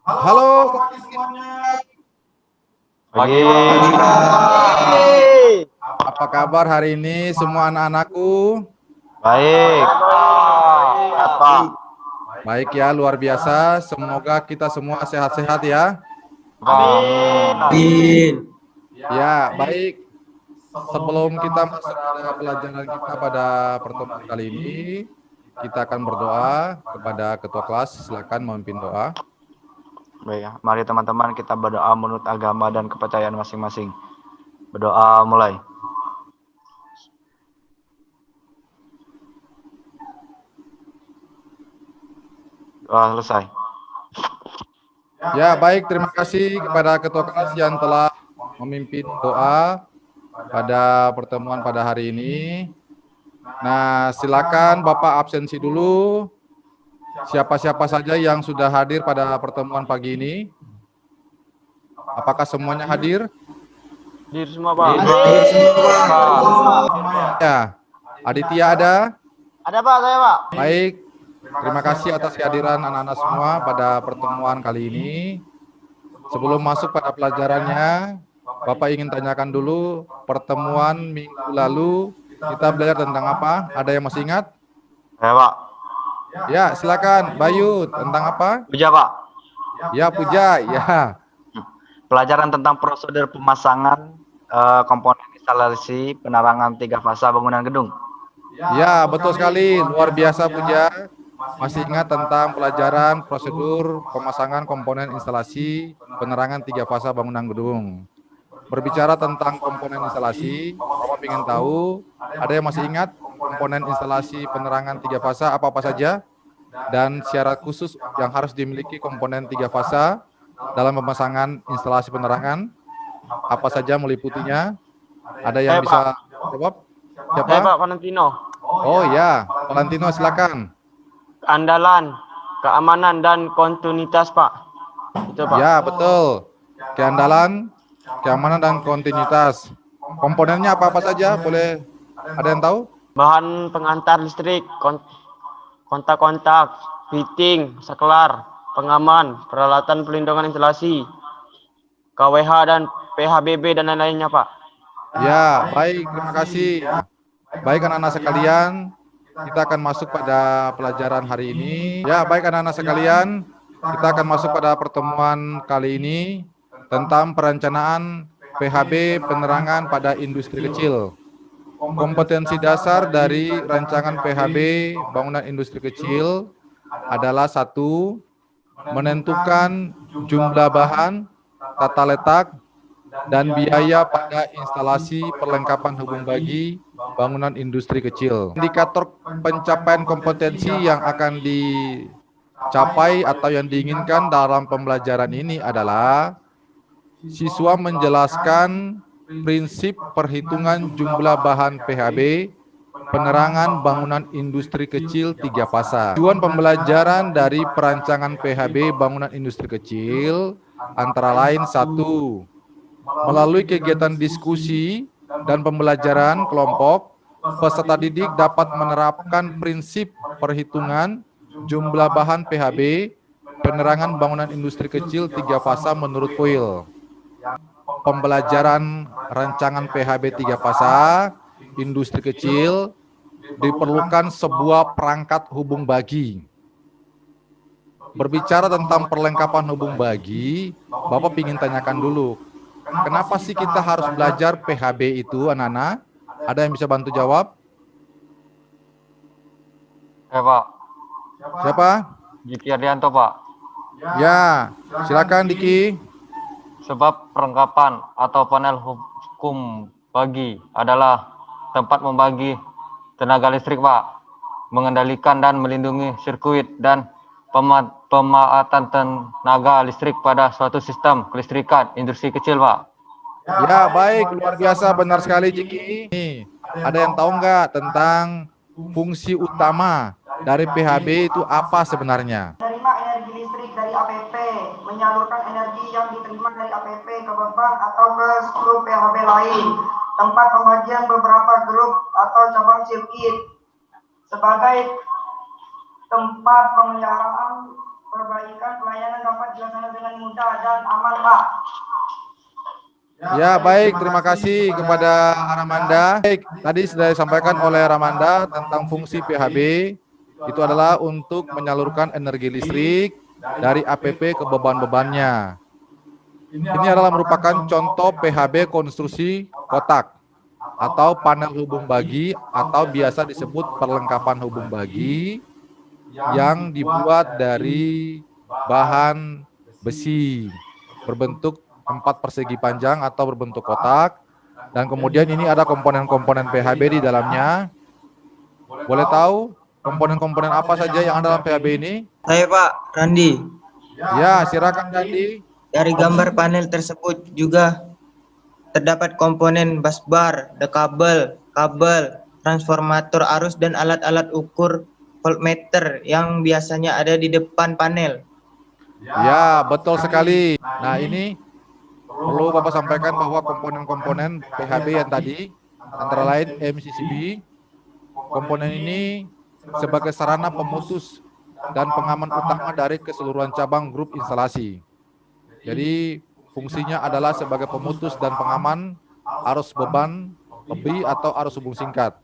Halo pagi semuanya. Pagi. Pagi. Pagi. Apa kabar hari ini semua anak-anakku? Baik. Pak. Baik ya, luar biasa. Semoga kita semua sehat-sehat ya. Amin. Ya, baik. Sebelum kita masuk pada pelajaran kita pada pertemuan kali ini, kita akan berdoa kepada ketua kelas. Silakan memimpin doa. Baik ya, mari teman-teman kita berdoa menurut agama dan kepercayaan masing-masing. Berdoa mulai. Doa selesai. Ya, baik. Terima kasih kepada ketua kelas yang telah memimpin doa pada pertemuan pada hari ini. Nah, silakan Bapak absensi dulu. Siapa-siapa saja yang sudah hadir pada pertemuan pagi ini? Apakah semuanya hadir? Hadir semua, Pak. Ya. Aditya ada? Ada, Pak, saya, Pak. Baik. Terima kasih atas kehadiran anak-anak semua pada pertemuan kali ini. Sebelum masuk pada pelajarannya, Bapak ingin tanyakan dulu pertemuan minggu lalu kita belajar tentang apa? Ada yang masih ingat? Ya, Pak. Ya, silakan. Bayu, tentang apa? Puja, Pak. Ya, Puja. Ya. Pelajaran tentang prosedur pemasangan komponen instalasi penerangan 3 fasa bangunan gedung. Ya, betul sekali. Luar biasa, Puja. Masih ingat tentang pelajaran prosedur pemasangan komponen instalasi penerangan 3 fasa bangunan gedung. Berbicara tentang komponen instalasi, Bapak ingin tahu, ada yang masih ingat komponen instalasi penerangan 3 fasa apa-apa saja? Dan syarat khusus yang harus dimiliki komponen 3 fasa dalam pemasangan instalasi penerangan, apa saja meliputinya? Ada yang bisa jawab? Siapa? Pak Valentino. Oh ya, Valentino silakan. Andalan, keamanan dan kontinuitas, Pak. Itu, Pak. Ya, betul. Keandalan, keamanan dan kontinuitas. Komponennya apa-apa saja? Boleh ada yang tahu? Bahan pengantar listrik, kontak-kontak, fitting, saklar, pengaman, peralatan pelindungan instalasi, KWH dan PHBB dan lain-lainnya, Pak. Ya, baik. Terima kasih. Baik anak-anak sekalian, kita akan masuk pada pelajaran hari ini. Ya, baik anak-anak sekalian, kita akan masuk pada pertemuan kali ini tentang perencanaan PHB penerangan pada industri kecil. Kompetensi dasar dari rancangan PHB bangunan industri kecil adalah satu, menentukan jumlah bahan, tata letak, dan biaya pada instalasi perlengkapan hubung bagi bangunan industri kecil. Indikator pencapaian kompetensi yang akan dicapai atau yang diinginkan dalam pembelajaran ini adalah siswa menjelaskan prinsip perhitungan jumlah bahan PHB penerangan bangunan industri kecil 3 fasa. Tujuan pembelajaran dari perancangan PHB bangunan industri kecil antara lain satu, melalui kegiatan diskusi dan pembelajaran kelompok, peserta didik dapat menerapkan prinsip perhitungan jumlah bahan PHB penerangan bangunan industri kecil 3 fasa menurut Kuil. Pembelajaran rancangan PHB 3 fasa industri kecil diperlukan sebuah perangkat hubung bagi. Berbicara tentang perlengkapan hubung bagi, Bapak ingin tanyakan dulu, kenapa sih kita harus belajar PHB itu, anak-anak? Ada yang bisa bantu jawab? Ya, Pak. Siapa? Diki Ardianto, Pak. Ya, silakan Diki. Sebab perlengkapan atau panel hukum bagi adalah tempat membagi tenaga listrik, Pak, mengendalikan dan melindungi sirkuit dan pemanfaatan tenaga listrik pada suatu sistem kelistrikan industri kecil, Pak. Ya, baik, luar biasa, benar sekali Diki. Ada yang tahu nggak tentang fungsi utama dari PHB itu apa sebenarnya? Menerima energi listrik dari APP, menyalurkan energi yang diterima dari APP ke beban atau ke skru PHB lain, tempat pembagian beberapa grup atau cabang sirkuit, sebagai tempat pemeliharapan perbaikan pelayanan dapat dilaksanakan dengan mudah dan aman, Pak. Ya, baik. Terima kasih kepada Ramanda. Baik, tadi sudah disampaikan oleh Ramanda tentang fungsi PHB. Itu adalah untuk menyalurkan energi listrik dari APP ke beban-bebannya. Ini adalah merupakan contoh PHB konstruksi kotak atau panel hubung bagi atau biasa disebut perlengkapan hubung bagi yang dibuat dari bahan besi berbentuk 4 persegi panjang atau berbentuk kotak, dan kemudian ini ada komponen-komponen PHB di dalamnya. Boleh tahu komponen-komponen apa saja yang ada dalam PHB ini? Saya Pak Randi. Ya, silakan Randi. Dari gambar panel tersebut juga terdapat komponen busbar, dekabel, kabel, transformator arus dan alat-alat ukur voltmeter yang biasanya ada di depan panel. Ya, betul sekali. Nah, ini perlu Bapak sampaikan bahwa komponen-komponen PHB yang tadi antara lain MCCB, komponen ini sebagai sarana pemutus dan pengaman utama dari keseluruhan cabang grup instalasi. Jadi fungsinya adalah sebagai pemutus dan pengaman arus beban lebih atau arus hubung singkat.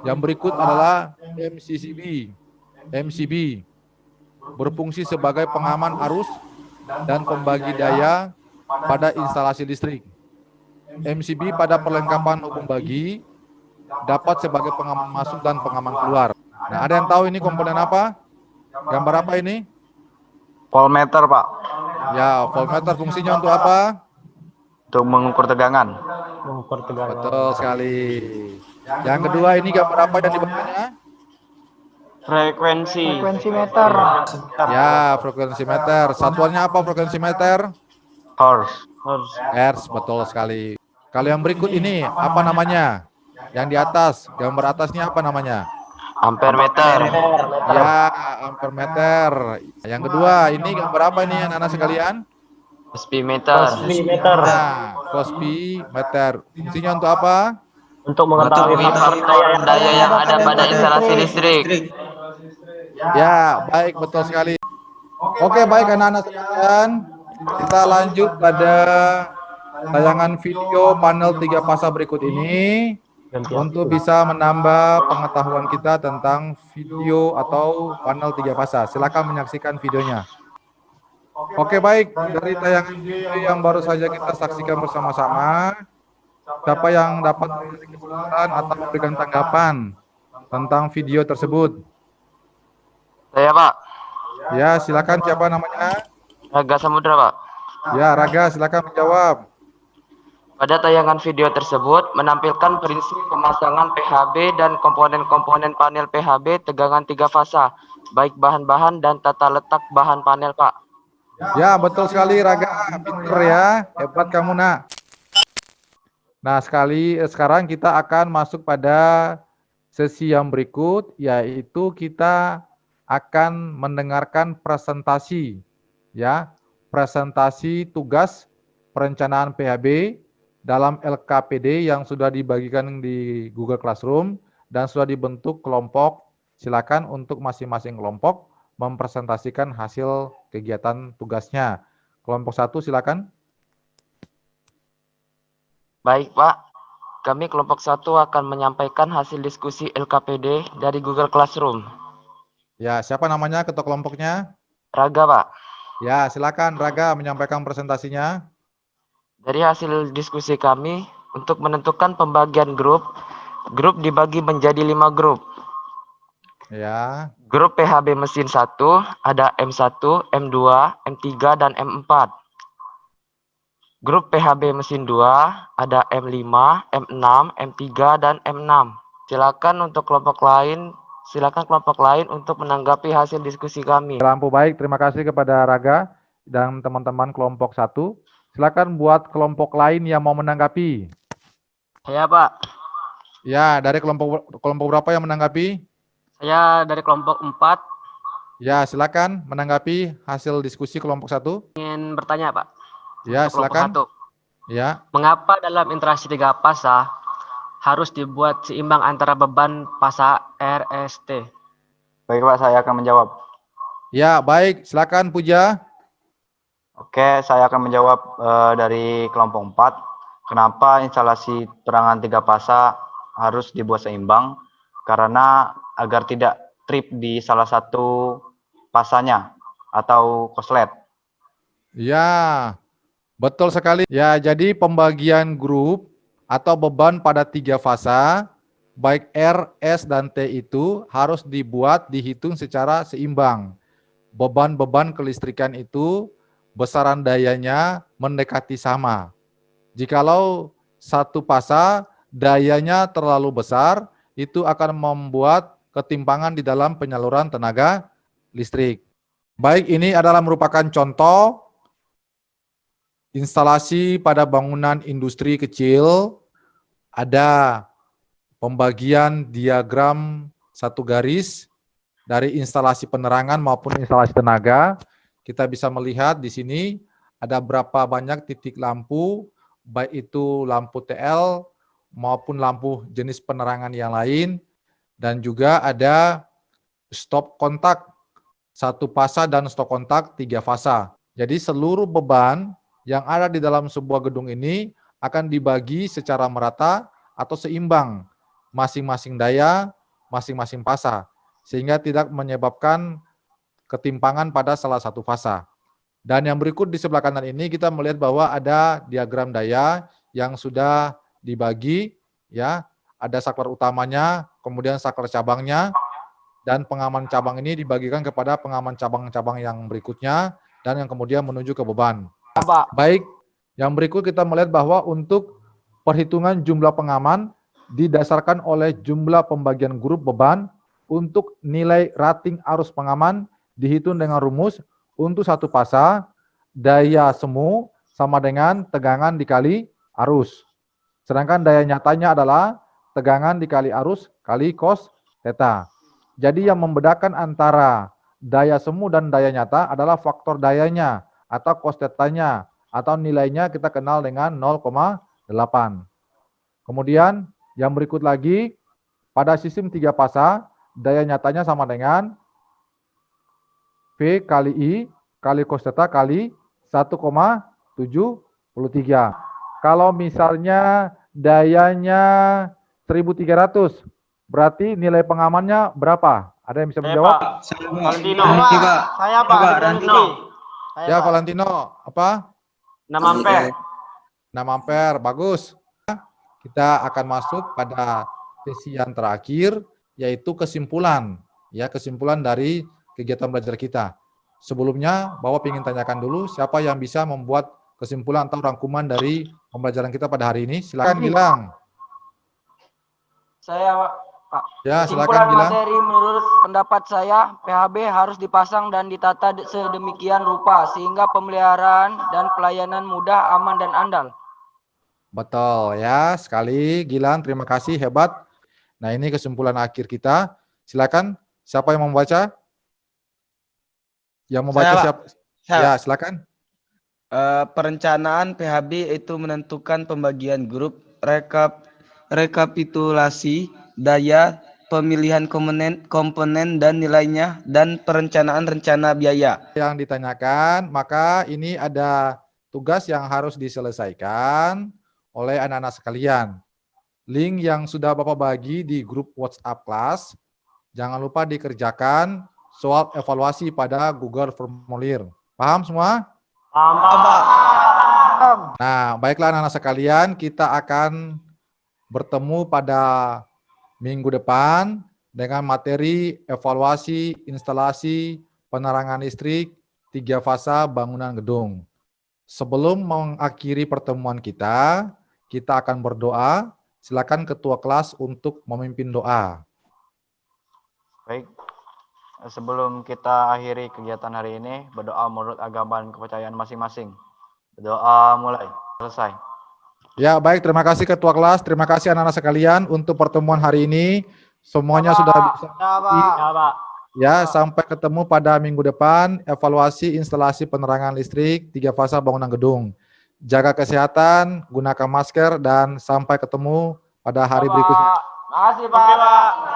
Yang berikut adalah MCCB. MCB berfungsi sebagai pengaman arus dan pembagi daya pada instalasi listrik. MCB pada perlengkapan hubung bagi dapat sebagai pengaman masuk dan pengaman keluar. Nah, ada yang tahu ini komponen apa? Gambar apa ini? Voltmeter, Pak. Ya, voltmeter fungsinya untuk apa? Untuk mengukur tegangan. Betul sekali. Yang kedua, ini gambar apa yang di bawahnya? Frekuensi. Frekuensimeter. Ya, frekuensimeter. Satuannya apa frekuensimeter? Hertz. Hertz, betul sekali. Kalau yang berikut ini, apa namanya? Yang di atas, gambar atasnya apa namanya? Ampermeter. Ya, ampermeter. Yang kedua, ini gambar apa ini anak-anak sekalian? Spimeter. Nah, cospi-meter. Fungsinya untuk apa? Untuk mengetahui faktor daya yang ada pada instalasi listrik. Ya, baik, betul sekali. Oke, baik anak-anak sekalian. Kita lanjut pada tayangan video panel 3 fasa berikut ini untuk bisa menambah pengetahuan kita tentang video atau panel 3 fasa. Silakan menyaksikan videonya. Oke, baik, dari tayangan video yang baru saja kita saksikan bersama-sama, siapa yang dapat memberi kesimpulan atau memberikan tanggapan tentang video tersebut? Saya, Pak. Ya, silakan, siapa namanya? Raga Samudra, Pak. Ya, Raga, silakan menjawab. Pada tayangan video tersebut menampilkan prinsip pemasangan PHB dan komponen-komponen panel PHB tegangan 3 fasa, baik bahan-bahan dan tata letak bahan panel, Pak. Ya, betul sekali Raga, pinter ya, hebat kamu nak. Nah, sekarang kita akan masuk pada sesi yang berikut, yaitu kita akan mendengarkan presentasi, ya, presentasi tugas perencanaan PHB dalam LKPD yang sudah dibagikan di Google Classroom dan sudah dibentuk kelompok. Silakan untuk masing-masing kelompok mempresentasikan hasil kegiatan tugasnya. Kelompok 1 silakan. Baik, Pak. Kami kelompok 1 akan menyampaikan hasil diskusi LKPD dari Google Classroom. Ya, siapa namanya ketua kelompoknya? Raga, Pak. Ya, silakan Raga menyampaikan presentasinya. Dari hasil diskusi kami, untuk menentukan pembagian grup dibagi menjadi 5 grup. Ya. Grup PHB mesin 1 ada M1, M2, M3, dan M4. Grup PHB mesin 2 ada M5, M6, M3, dan M6. Silakan kelompok lain untuk menanggapi hasil diskusi kami. Lampu baik, terima kasih kepada Raga dan teman-teman kelompok 1. Silakan buat kelompok lain yang mau menanggapi. Saya, Pak. Ya, dari kelompok berapa yang menanggapi? Saya dari kelompok 4 Ya, silakan menanggapi hasil diskusi kelompok 1. ingin bertanya, Pak. Ya, Untuk kelompok silakan. 1. Ya. Mengapa dalam interaksi 3 fasa harus dibuat seimbang antara beban fasa RST? Baik, Pak, saya akan menjawab. Ya, baik. Silakan Puja. Oke, saya akan menjawab dari kelompok 4. Kenapa instalasi penerangan 3 fasa harus dibuat seimbang? Karena agar tidak trip di salah satu fasanya atau koslet. Ya, betul sekali. Ya, jadi pembagian grup atau beban pada 3 fasa, baik R, S, dan T itu harus dihitung secara seimbang. Beban-beban kelistrikan itu besaran dayanya mendekati sama. Jikalau satu fasa dayanya terlalu besar, itu akan membuat ketimpangan di dalam penyaluran tenaga listrik. Baik, ini adalah merupakan contoh instalasi pada bangunan industri kecil. Ada pembagian diagram satu garis dari instalasi penerangan maupun instalasi tenaga. Kita bisa melihat di sini ada berapa banyak titik lampu, baik itu lampu TL maupun lampu jenis penerangan yang lain, dan juga ada stop kontak satu fasa dan stop kontak 3 fasa. Jadi seluruh beban yang ada di dalam sebuah gedung ini akan dibagi secara merata atau seimbang, masing-masing daya, masing-masing fasa, sehingga tidak menyebabkan ketimpangan pada salah satu fasa. Dan yang berikut di sebelah kanan ini kita melihat bahwa ada diagram daya yang sudah dibagi, ya, ada saklar utamanya, kemudian saklar cabangnya, dan pengaman cabang ini dibagikan kepada pengaman cabang-cabang yang berikutnya, dan yang kemudian menuju ke beban. Baik, yang berikut kita melihat bahwa untuk perhitungan jumlah pengaman didasarkan oleh jumlah pembagian grup beban. Untuk nilai rating arus pengaman dihitung dengan rumus untuk satu fasa, daya semu sama dengan tegangan dikali arus. Sedangkan daya nyatanya adalah tegangan dikali arus kali cos theta. Jadi yang membedakan antara daya semu dan daya nyata adalah faktor dayanya atau cos theta-nya, atau nilainya kita kenal dengan 0,8. Kemudian yang berikut lagi, pada sistem 3 fasa, daya nyatanya sama dengan V kali I kali cos theta kali 1,73. Kalau misalnya dayanya 1.300, berarti nilai pengamannya berapa? Ada yang bisa menjawab? Valentino. Ranti, Pak. Saya Pak. Coba, Ranti. Saya, Ya, Pak. Valentino, apa? 6 ampere. 6 ampere, bagus. Kita akan masuk pada sesi yang terakhir, yaitu kesimpulan. Ya, kesimpulan dari kegiatan belajar kita. Sebelumnya, Bapak ingin tanyakan dulu siapa yang bisa membuat kesimpulan atau rangkuman dari pembelajaran kita pada hari ini. Silakan Gilang. Saya, Pak. Ya, silakan Kesimpulan Gilang. materi menurut pendapat saya, PHB harus dipasang dan ditata sedemikian rupa sehingga pemeliharaan dan pelayanan mudah, aman, dan andal. Betul ya, sekali Gilang, terima kasih, hebat. Nah, ini kesimpulan akhir kita. Silakan, siapa yang membaca? Yang membaca Saya, Pak. siapa? Saya. Ya, silakan. Perencanaan PHB itu menentukan pembagian grup, rekapitulasi daya, pemilihan komponen dan nilainya, dan perencanaan rencana biaya. Yang ditanyakan, maka ini ada tugas yang harus diselesaikan oleh anak-anak sekalian. Link yang sudah Bapak bagi di grup WhatsApp kelas, jangan lupa dikerjakan soal evaluasi pada Google Formulir. Paham semua? Nah, baiklah anak-anak sekalian, kita akan bertemu pada minggu depan dengan materi evaluasi instalasi penerangan listrik 3 fasa bangunan gedung. Sebelum mengakhiri pertemuan kita akan berdoa. Silakan ketua kelas untuk memimpin doa. Baik, sebelum kita akhiri kegiatan hari ini, berdoa menurut agama dan kepercayaan masing-masing. Berdoa mulai, selesai. Ya, baik, terima kasih ketua kelas, terima kasih anak-anak sekalian untuk pertemuan hari ini. Semuanya sudah bisa. Ya, sampai ketemu pada minggu depan, evaluasi instalasi penerangan listrik 3 fasa bangunan gedung. Jaga kesehatan, gunakan masker, dan sampai ketemu pada hari berikutnya. Makasih, Pak.